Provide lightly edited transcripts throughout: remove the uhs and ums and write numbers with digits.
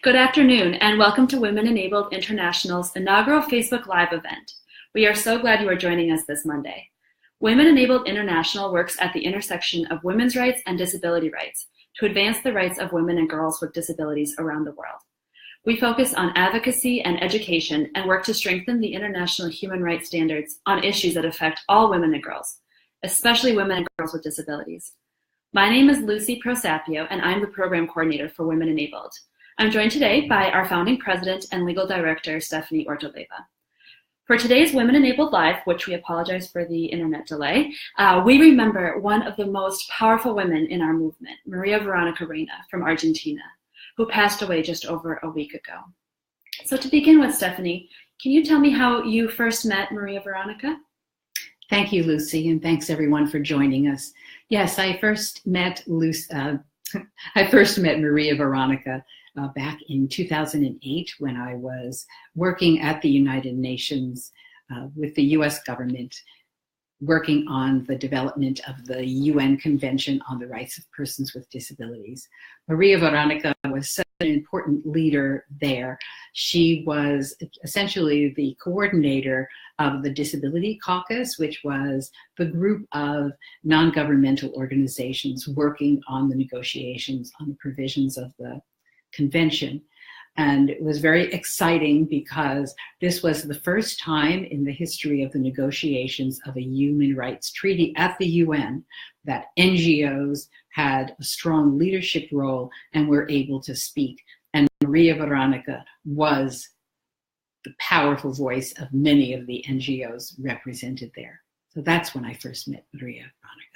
Good afternoon, and welcome to Women Enabled International's inaugural Facebook Live event. We are so glad you are joining us this Monday. Women Enabled International works at the intersection of women's rights and disability rights to advance the rights of women and girls with disabilities around the world. We focus on advocacy and education and work to strengthen the international human rights standards on issues that affect all women and girls, especially women and girls with disabilities. My name is Lucy Prosapio, and I'm the program coordinator for Women Enabled. I'm joined today by our founding president and legal director, Stephanie Ortoleva. For today's Women Enabled Live, which we apologize for the internet delay, we remember one of the most powerful women in our movement, Maria Veronica from Argentina, who passed away just over a week ago. So to begin with, Stephanie, can you tell me how you first met Maria Veronica? Thank you, Lucy, and thanks everyone for joining us. Yes, I first met Maria Veronica back in 2008 when I was working at the United Nations with the US government, working on the development of the UN Convention on the Rights of Persons with Disabilities. Maria Veronica was such an important leader there. She was essentially the coordinator of the Disability Caucus, which was the group of non-governmental organizations working on the negotiations on the provisions of the convention. And it was very exciting because this was the first time in the history of the negotiations of a human rights treaty at the UN that NGOs had a strong leadership role and were able to speak. And Maria Veronica was the powerful voice of many of the NGOs represented there. So that's when I first met Maria Veronica.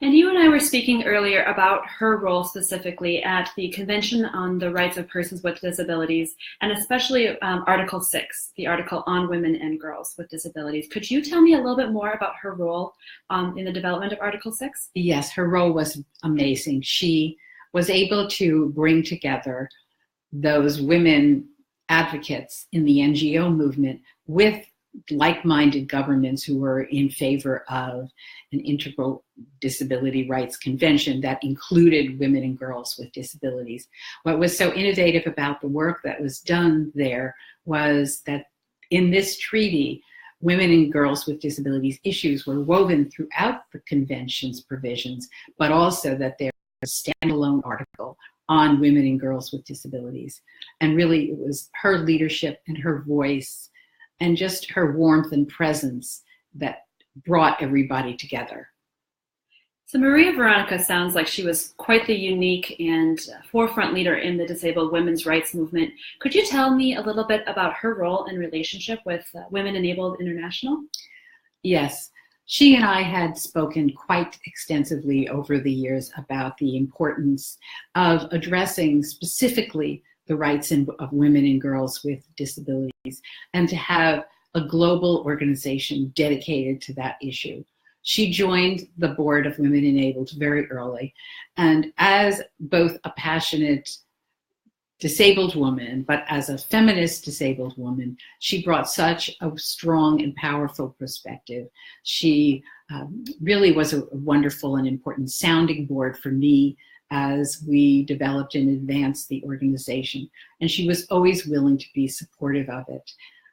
And you and I were speaking earlier about her role specifically at the Convention on the Rights of Persons with Disabilities, and especially Article 6, the article on women and girls with disabilities. Could you tell me a little bit more about her role in the development of Article 6? Yes, her role was amazing. She was able to bring together those women advocates in the NGO movement with like-minded governments who were in favor of an integral disability rights convention that included women and girls with disabilities. What was so innovative about the work that was done there was that in this treaty, women and girls with disabilities issues were woven throughout the convention's provisions, but also that there was a standalone article on women and girls with disabilities. And really, it was her leadership and her voice and just her warmth and presence that brought everybody together. So Maria Veronica sounds like she was quite the unique and forefront leader in the disabled women's rights movement. Could you tell me a little bit about her role and relationship with Women Enabled International? Yes, she and I had spoken quite extensively over the years about the importance of addressing specifically the rights of women and girls with disabilities, and to have a global organization dedicated to that issue. She joined the board of Women Enabled very early, and as both a passionate disabled woman, but as a feminist disabled woman, she brought such a strong and powerful perspective. She really was a wonderful and important sounding board for me as we developed and advanced the organization. And she was always willing to be supportive of it.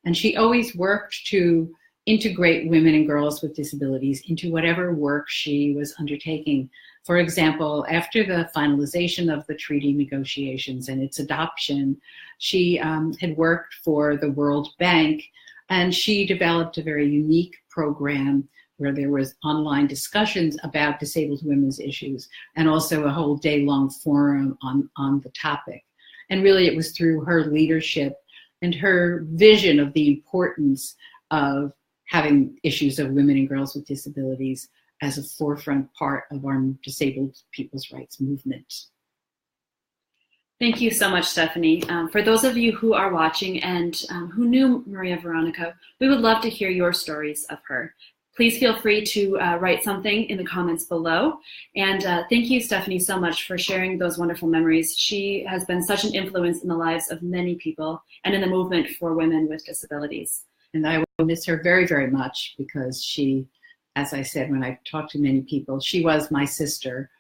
And she always worked to integrate women and girls with disabilities into whatever work she was undertaking. For example, after the finalization of the treaty negotiations and its adoption, she had worked for the World Bank, and she developed a very unique program where there was online discussions about disabled women's issues and also a whole day-long forum on the topic. And really it was through her leadership and her vision of the importance of having issues of women and girls with disabilities as a forefront part of our disabled people's rights movement. Thank you so much, Stephanie. For those of you who are watching and who knew Maria Veronica, we would love to hear your stories of her. Please feel free to write something in the comments below. And thank you, Stephanie, so much for sharing those wonderful memories. She has been such an influence in the lives of many people and in the movement for women with disabilities. And I will miss her very, very much because she, as I said, when I've talked to many people, she was my sister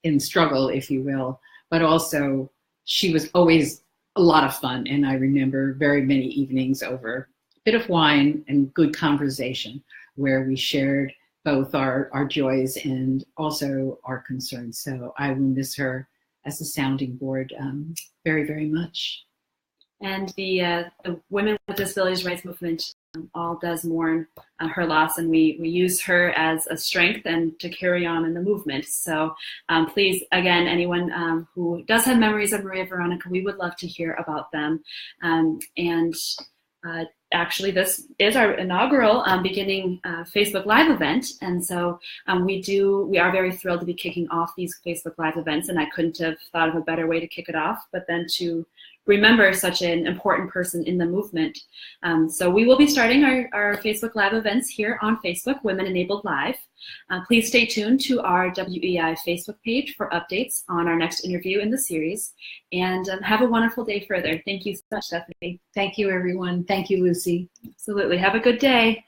in struggle, if you will, but also she was always a lot of fun. And I remember very many evenings over a bit of wine and good conversation where we shared both our joys and also our concerns. So I will miss her as a sounding board very, very much. And the Women with Disabilities Rights Movement all does mourn her loss, and we use her as a strength and to carry on in the movement. So please, again, anyone who does have memories of Maria Veronica, we would love to hear about them. Actually, this is our inaugural beginning Facebook Live event, and so we are very thrilled to be kicking off these Facebook Live events, and I couldn't have thought of a better way to kick it off, but then to remember such an important person in the movement. So we will be starting our Facebook Live events here on Facebook, Women Enabled Live. Please stay tuned to our WEI Facebook page for updates on our next interview in the series, and have a wonderful day further. Thank you so much, Stephanie. Thank you, everyone. Thank you, Lucy. Absolutely. Have a good day.